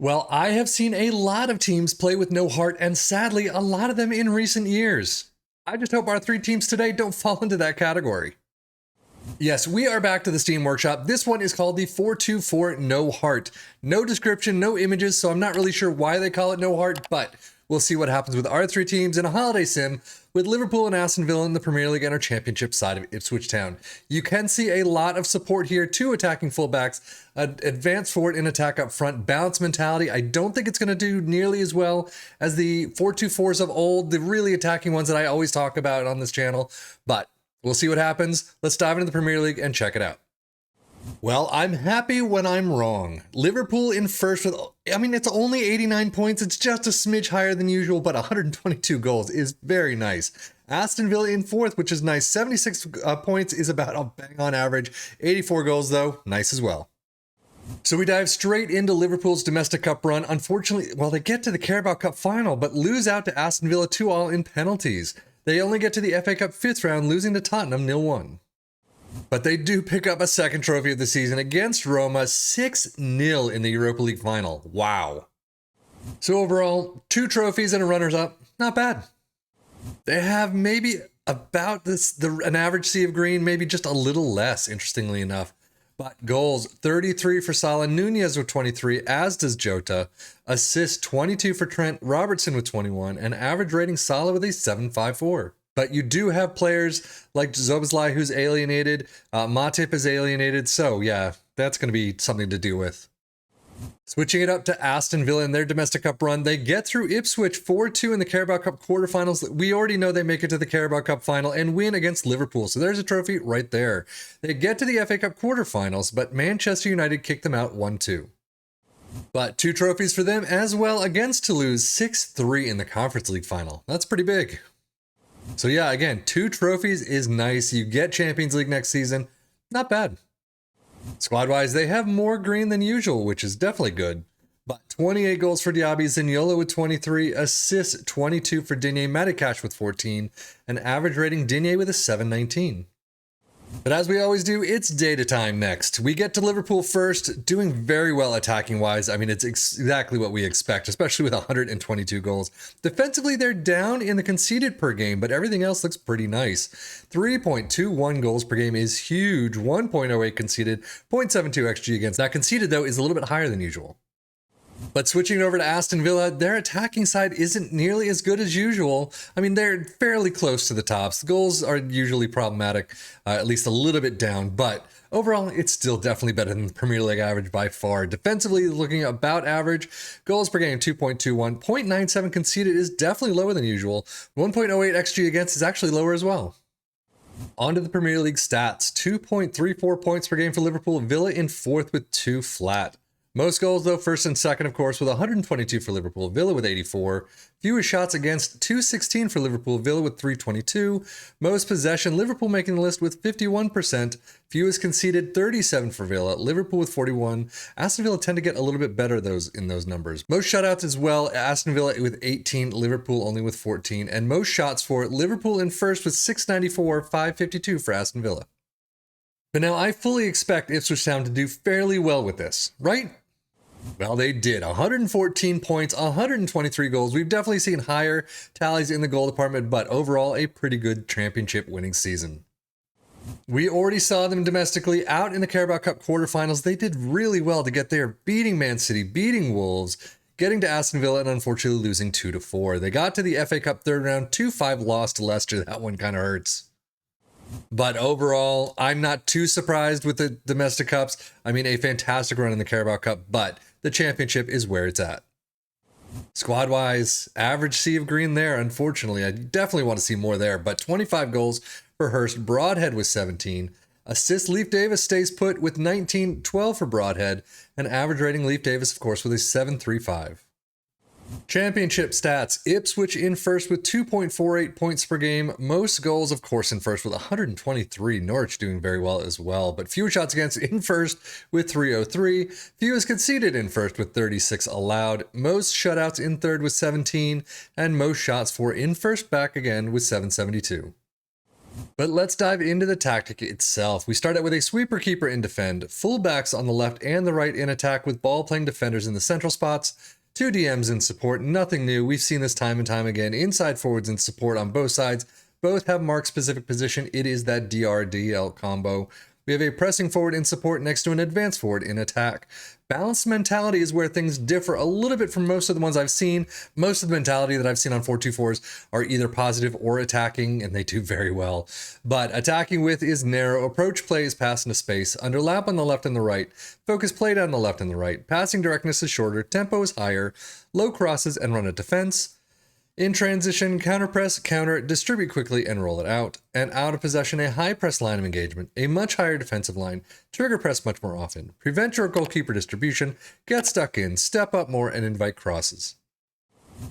Well, I have seen a lot of teams play with no heart, and sadly, a lot of them in recent years. I just hope our three teams today don't fall into that category. Yes, we are back to the Steam Workshop. This one is called the 424 No Heart. No description, no images, so I'm not really sure why they call it No Heart, but we'll see what happens with our three teams in a holiday sim with Liverpool and Aston Villa in the Premier League and our championship side of Ipswich Town. You can see a lot of support here, two attacking fullbacks, advance forward and attack up front, balance mentality. I don't think it's going to do nearly as well as the 4-2-4s of old, the really attacking ones that I always talk about on this channel, but we'll see what happens. Let's dive into the Premier League and check it out. Well, I'm happy when I'm wrong. Liverpool in first with, it's only 89 points. It's just a smidge higher than usual, but 122 goals is very nice. Aston Villa in fourth, which is nice. 76 points is about a bang on average. 84 goals, though, nice as well. So we dive straight into Liverpool's domestic cup run. Unfortunately, well, they get to the Carabao Cup final, but lose out to Aston Villa 2-2 in penalties. They only get to the FA Cup 5th round, losing to Tottenham 0-1. But they do pick up a second trophy of the season against Roma, 6-0 in the Europa League final. Wow. So overall, 2 trophies and a runners-up, not bad. They have maybe about an average sea of green, maybe just a little less, interestingly enough. But goals, 33 for Salah, Nunez with 23, as does Jota. Assists, 22 for Trent, Robertson with 21, and average rating Salah with a 7.54. But you do have players like Szoboszlai who's alienated, Matip is alienated, so yeah, that's going to be something to deal with. Switching it up to Aston Villa in their domestic cup run, they get through Ipswich 4-2 in the Carabao Cup quarterfinals. We already know they make it to the Carabao Cup final and win against Liverpool, so there's a trophy right there. They get to the FA Cup quarterfinals, but Manchester United kicked them out 1-2. But 2 trophies for them as well against Toulouse, 6-3 in the Conference League final. That's pretty big. So yeah, again, 2 trophies is nice. You get Champions League next season. Not bad. Squad-wise, they have more green than usual, which is definitely good. But 28 goals for Diaby, Zaniolo with 23, assists 22 for Digne, Matikash with 14, and average rating Digne with a 7.19. But as we always do, it's data time next. We get to Liverpool first, doing very well attacking-wise. It's exactly what we expect, especially with 122 goals. Defensively, they're down in the conceded per game, but everything else looks pretty nice. 3.21 goals per game is huge. 1.08 conceded, 0.72 XG against. That conceded, though, is a little bit higher than usual. But switching over to Aston Villa, their attacking side isn't nearly as good as usual. They're fairly close to the tops. The goals are usually problematic, at least a little bit down, but overall, it's still definitely better than the Premier League average by far. Defensively, looking about average. Goals per game, 2.21. 0.97 conceded is definitely lower than usual. 1.08 XG against is actually lower as well. On to the Premier League stats. 2.34 points per game for Liverpool. Villa in fourth with 2 flat. Most goals, though, first and second, of course, with 122 for Liverpool, Villa with 84. Fewest shots against, 216 for Liverpool, Villa with 322. Most possession, Liverpool making the list with 51%. Fewest conceded, 37 for Villa, Liverpool with 41. Aston Villa tend to get a little bit better in those numbers. Most shutouts as well, Aston Villa with 18, Liverpool only with 14. And most shots for Liverpool in first with 694, 552 for Aston Villa. But now I fully expect Ipswich Town to do fairly well with this, right? Well, they did. 114 points, 123 goals. We've definitely seen higher tallies in the goal department, but overall, a pretty good championship winning season. We already saw them domestically out in the Carabao Cup quarterfinals. They did really well to get there, beating Man City, beating Wolves, getting to Aston Villa, and unfortunately losing 2-4. They got to the FA Cup third round, 2-5 loss to Leicester. That one kind of hurts. But overall, I'm not too surprised with the domestic cups. A fantastic run in the Carabao Cup, but the championship is where it's at. Squad-wise, average sea of green there, unfortunately. I definitely want to see more there, but 25 goals for Hurst. Broadhead with 17. Assists, Leif Davis stays put with 19, 12 for Broadhead, and average rating Leif Davis, of course, with a 7.35. Championship stats, Ipswich in first with 2.48 points per game. Most goals, of course, in first with 123. Norwich doing very well as well, but fewer shots against in first with 303. Fewest conceded in first with 36 allowed. Most shutouts in third with 17, and most shots for in first back again with 772. But let's dive into the tactic itself. We start out with a sweeper keeper in defend, fullbacks on the left and the right in attack with ball-playing defenders in the central spots, 2 DMs in support, nothing new. We've seen this time and time again. Inside forwards in support on both sides. Both have mark-specific position. It is that DRDL combo. We have a pressing forward in support next to an advanced forward in attack. Balanced mentality is where things differ a little bit from most of the ones I've seen. Most of the mentality that I've seen on 4-2-4s are either positive or attacking, and they do very well. But attacking width is narrow, approach play is pass into space, underlap on the left and the right, focus play down the left and the right, passing directness is shorter, tempo is higher, low crosses and run at defense. In transition, counter press, counter, distribute quickly and roll it out. And out of possession, a high press line of engagement, a much higher defensive line, trigger press much more often, prevent your goalkeeper distribution, get stuck in, step up more, and invite crosses.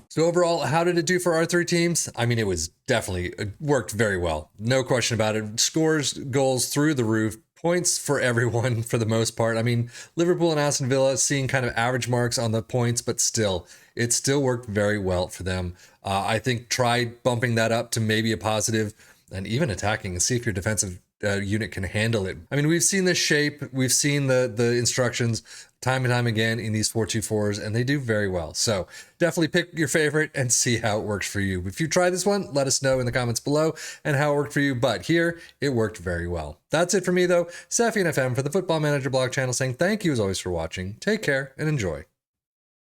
So overall, how did it do for our 3 teams? I mean, it worked very well. No question about it. Scores, goals through the roof. Points for everyone for the most part. I mean, Liverpool and Aston Villa seeing kind of average marks on the points, but still, it still worked very well for them. I think try bumping that up to maybe a positive and even attacking and see if your defensive unit can handle it. I mean, we've seen this shape. We've seen the instructions time and time again in these 4-2-4s, and they do very well. So definitely pick your favorite and see how it works for you. If you try this one, let us know in the comments below and how it worked for you. But here, it worked very well. That's it for me, though. Safi and FM for the Football Manager blog channel saying thank you as always for watching. Take care and enjoy.